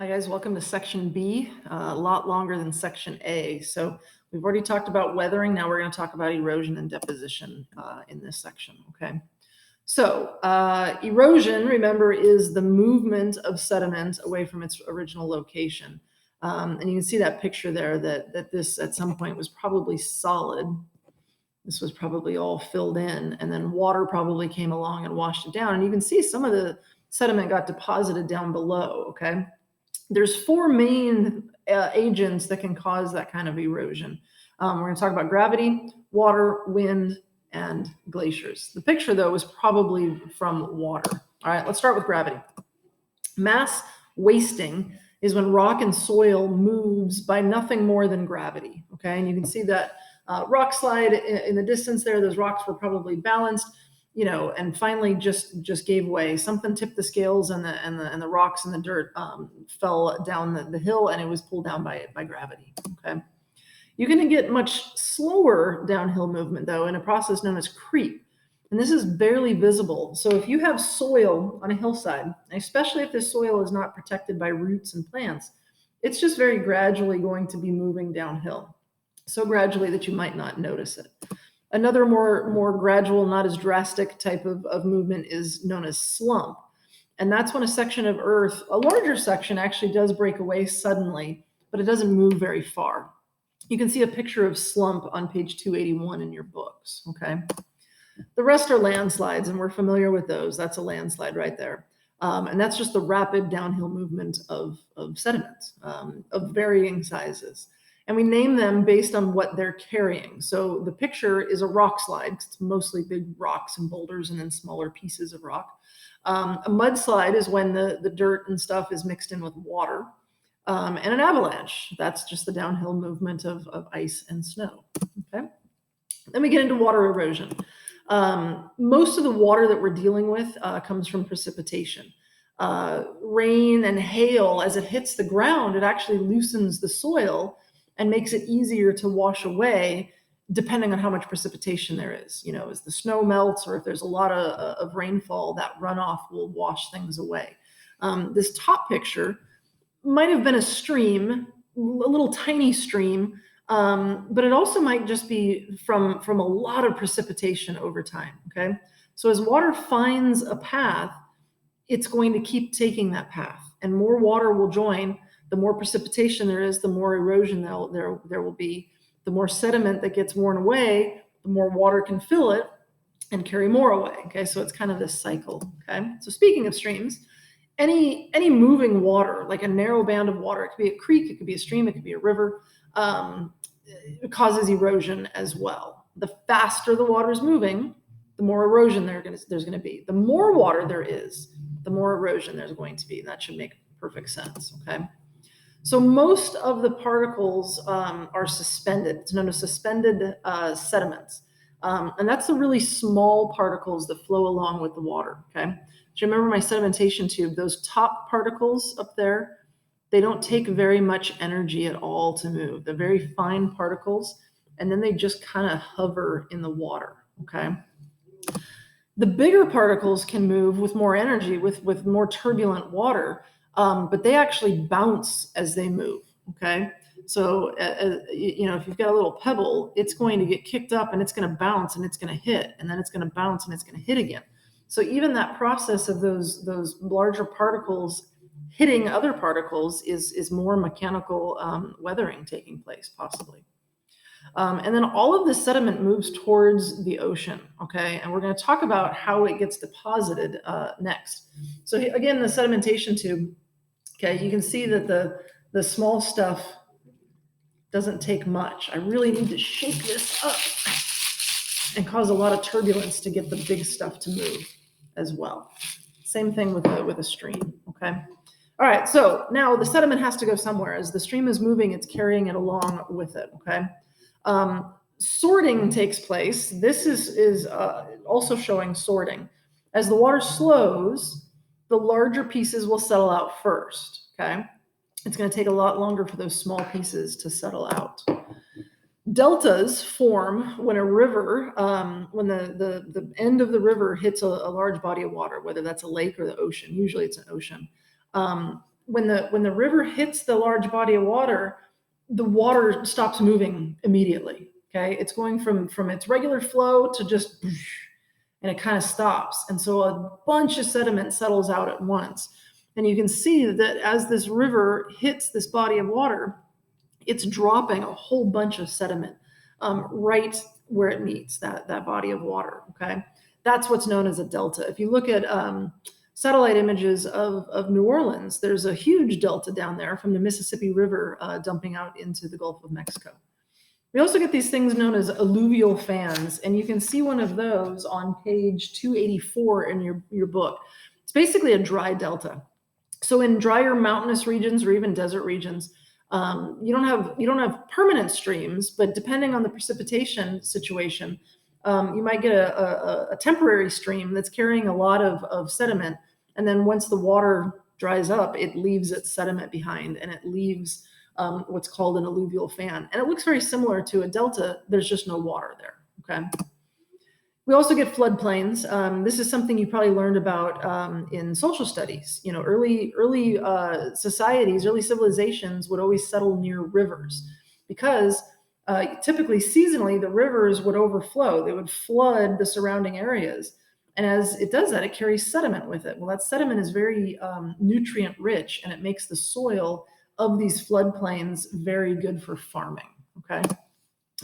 Hi guys, welcome to section B, a lot longer than section A. So we've already talked about weathering. Now we're going to talk about erosion and deposition in this section, okay? So erosion, remember, is the movement of sediment away from its original location. And you can see that picture there that this at some point was probably solid. This was probably all filled in, and then water probably came along and washed it down. And you can see some of the sediment got deposited down below, okay? There's four main agents that can cause that kind of erosion. We're going to talk about gravity, water, wind, and glaciers. The picture, though, was probably from water. All right, let's start with gravity. Mass wasting is when rock and soil moves by nothing more than gravity. Okay, and you can see that rock slide in the distance there. Those rocks were probably balanced, and finally just gave way. Something tipped the scales, and the rocks and the dirt fell down the hill, and it was pulled down by gravity. Okay, you can get much slower downhill movement though in a process known as creep, and this is barely visible. So if you have soil on a hillside, especially if this soil is not protected by roots and plants, it's just very gradually going to be moving downhill, so gradually that you might not notice it. Another more gradual, not as drastic type of movement is known as slump. And that's when a section of earth, a larger section, actually does break away suddenly, but it doesn't move very far. You can see a picture of slump on page 281 in your books, okay? The rest are landslides, and we're familiar with those. That's a landslide right there. And that's just the rapid downhill movement of sediment of varying sizes. And we name them based on what they're carrying. So the picture is a rock slide. It's mostly big rocks and boulders and then smaller pieces of rock. A mudslide is when the dirt and stuff is mixed in with water. And an avalanche, that's just the downhill movement of ice and snow. Okay. Then we get into water erosion. Most of the water that we're dealing with comes from precipitation. Rain and hail, as it hits the ground, it actually loosens the soil and makes it easier to wash away depending on how much precipitation there is. As the snow melts or if there's a lot of rainfall, that runoff will wash things away. This top picture might have been a stream, a little tiny stream, but it also might just be from a lot of precipitation over time, okay? So as water finds a path, it's going to keep taking that path, and more water will join. The more precipitation there is, the more erosion there will be. The more sediment that gets worn away, the more water can fill it and carry more away, okay? So it's kind of this cycle, okay? So speaking of streams, any moving water, like a narrow band of water, it could be a creek, it could be a stream, it could be a river, it causes erosion as well. The faster the water is moving, the more erosion there's going to be. The more water there is, the more erosion there's going to be. That should make perfect sense, okay? So most of the particles are suspended. It's known as suspended sediments. And that's the really small particles that flow along with the water, okay? So remember my sedimentation tube, those top particles up there, they don't take very much energy at all to move. They're very fine particles, and then they just kind of hover in the water, okay? The bigger particles can move with more energy, with more turbulent water, but they actually bounce as they move, okay? So, if you've got a little pebble, it's going to get kicked up and it's going to bounce and it's going to hit, and then it's going to bounce and it's going to hit again. So even that process of those larger particles hitting other particles is more mechanical weathering taking place, possibly. And then all of the sediment moves towards the ocean, okay? And we're going to talk about how it gets deposited next. So again, the sedimentation tube, okay, you can see that the small stuff doesn't take much. I really need to shake this up and cause a lot of turbulence to get the big stuff to move as well. Same thing with a stream, okay? All right, so now the sediment has to go somewhere. As the stream is moving, it's carrying it along with it, okay? Sorting takes place. This is also showing sorting. As the water slows, the larger pieces will settle out first, okay? It's going to take a lot longer for those small pieces to settle out. Deltas form when a river, when the end of the river hits a large body of water, whether that's a lake or the ocean. Usually it's an ocean. when the river hits the large body of water, the water stops moving immediately. Okay, it's going from its regular flow to just, and it kind of stops. And so a bunch of sediment settles out at once. And you can see that as this river hits this body of water, it's dropping a whole bunch of sediment right where it meets that body of water. Okay, that's what's known as a delta. If you look at satellite images of New Orleans, there's a huge delta down there from the Mississippi River dumping out into the Gulf of Mexico. We also get these things known as alluvial fans, and you can see one of those on page 284 in your book. It's basically a dry delta. So in drier mountainous regions or even desert regions, you don't have permanent streams, but depending on the precipitation situation, you might get a temporary stream that's carrying a lot of sediment, and then once the water dries up, it leaves its sediment behind, and it leaves what's called an alluvial fan. And it looks very similar to a delta. There's just no water there. Okay. We also get floodplains. This is something you probably learned about in social studies. You know, early societies, early civilizations would always settle near rivers because typically seasonally the rivers would overflow. They would flood the surrounding areas. And as it does that, it carries sediment with it. Well, that sediment is very nutrient rich, and it makes the soil of these floodplains very good for farming. Okay.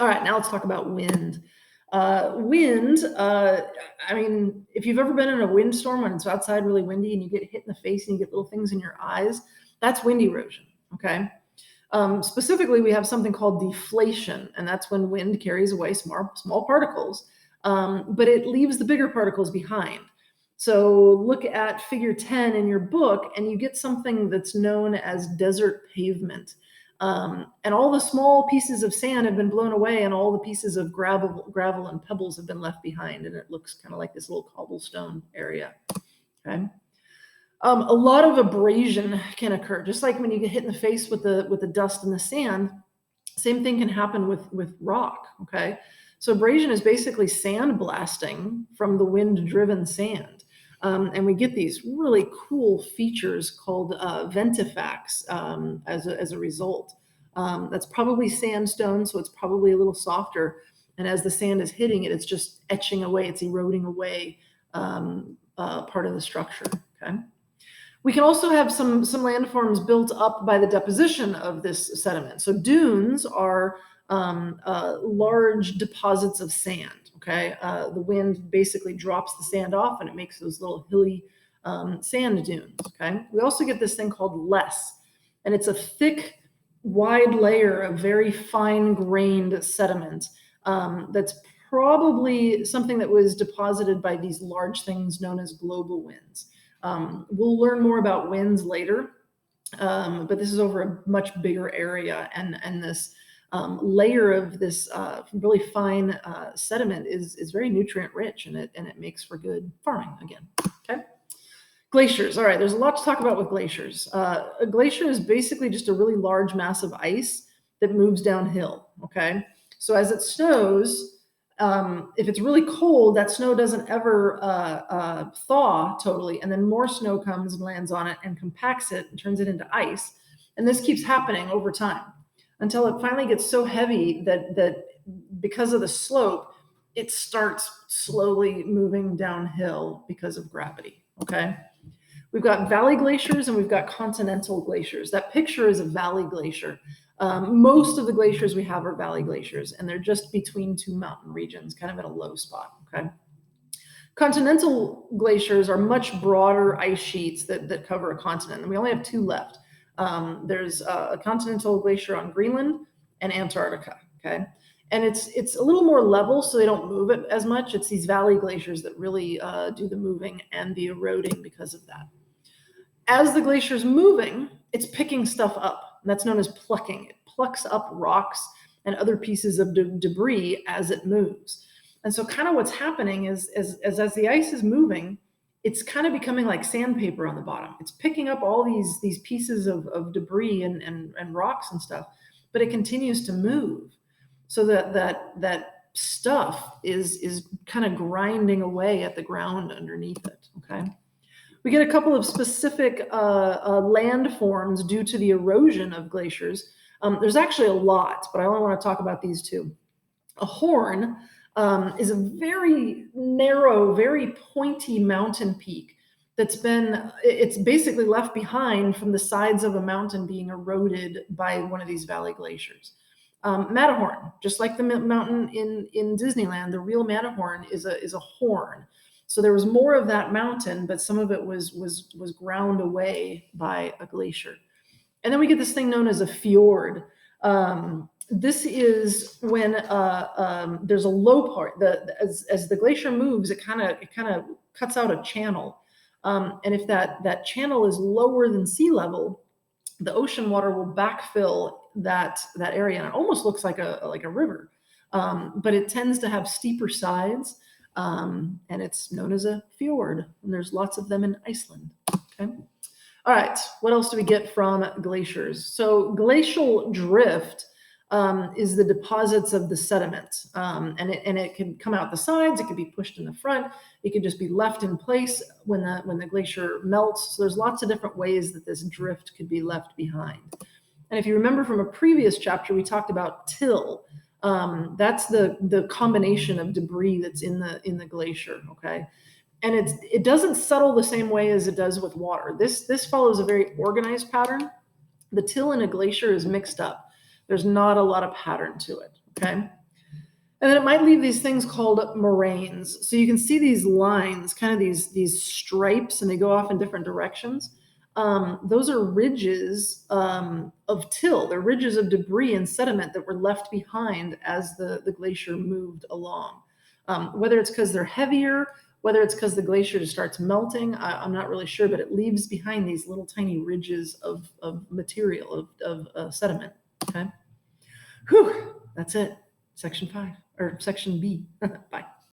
All right, now let's talk about wind. Wind, I mean, if you've ever been in a windstorm when it's outside really windy and you get hit in the face and you get little things in your eyes, that's wind erosion. Okay. Specifically, we have something called deflation, and that's when wind carries away small particles, but it leaves the bigger particles behind. So look at figure 10 in your book, and you get something that's known as desert pavement. And all the small pieces of sand have been blown away, and all the pieces of gravel and pebbles have been left behind, and it looks kind of like this little cobblestone area. Okay. A lot of abrasion can occur, just like when you get hit in the face with the dust and the sand. Same thing can happen with rock. Okay. So abrasion is basically sand blasting from the wind-driven sand. And we get these really cool features called ventifacts as a result. That's probably sandstone, so it's probably a little softer. And as the sand is hitting it, it's just etching away, it's eroding away part of the structure. Okay. We can also have some landforms built up by the deposition of this sediment. So dunes are large deposits of sand. Okay, the wind basically drops the sand off, and it makes those little hilly sand dunes. Okay, we also get this thing called loess, and it's a thick, wide layer of very fine-grained sediment that's probably something that was deposited by these large things known as global winds. We'll learn more about winds later, but this is over a much bigger area, and this layer of this really fine sediment is very nutrient rich, and it makes for good farming again. Okay. Glaciers. All right, there's a lot to talk about with glaciers. A glacier is basically just a really large mass of ice that moves downhill. Okay. So as it snows, if it's really cold, that snow doesn't ever thaw totally, and then more snow comes and lands on it and compacts it and turns it into ice. And this keeps happening over time until it finally gets so heavy that because of the slope, it starts slowly moving downhill because of gravity. Okay. We've got valley glaciers and we've got continental glaciers. That picture is a valley glacier. Most of the glaciers we have are valley glaciers, and they're just between two mountain regions, kind of in a low spot. Okay. Continental glaciers are much broader ice sheets that cover a continent, and we only have two left. There's a continental glacier on Greenland and Antarctica. Okay. And it's a little more level, so they don't move it as much. It's these valley glaciers that really do the moving and the eroding because of that. As the glacier's moving, it's picking stuff up. And that's known as plucking. It plucks up rocks and other pieces of debris as it moves. And so kind of what's happening is as the ice is moving, it's kind of becoming like sandpaper on the bottom. It's picking up all these pieces of debris and rocks and stuff, but it continues to move. So that stuff is kind of grinding away at the ground underneath it. Okay. We get a couple of specific landforms due to the erosion of glaciers. There's actually a lot, but I only want to talk about these two. A horn is a very narrow, very pointy mountain peak it's basically left behind from the sides of a mountain being eroded by one of these valley glaciers. Matterhorn, just like the mountain in Disneyland, the real Matterhorn is a horn. So there was more of that mountain, but some of it was ground away by a glacier. And then we get this thing known as a fjord. This is when there's a low part. As the glacier moves, it kind of cuts out a channel. And if that channel is lower than sea level, the ocean water will backfill that area, and it almost looks like a river. But it tends to have steeper sides, and it's known as a fjord. And there's lots of them in Iceland. Okay. All right, what else do we get from glaciers? So glacial drift is the deposits of the sediment, and it can come out the sides. It could be pushed in the front. It could just be left in place when the glacier melts. So there's lots of different ways that this drift could be left behind. And if you remember from a previous chapter, we talked about till. That's the combination of debris that's in the glacier. Okay. And it doesn't settle the same way as it does with water. This follows a very organized pattern. The till in a glacier is mixed up. There's not a lot of pattern to it, okay? And then it might leave these things called moraines. So you can see these lines, kind of these stripes, and they go off in different directions. Those are ridges of till. They're ridges of debris and sediment that were left behind as the glacier moved along. Whether it's because they're heavier, whether it's because the glacier just starts melting, I'm not really sure, but it leaves behind these little tiny ridges of material, of sediment, okay? Whew, that's it. Section 5, or Section B. Bye.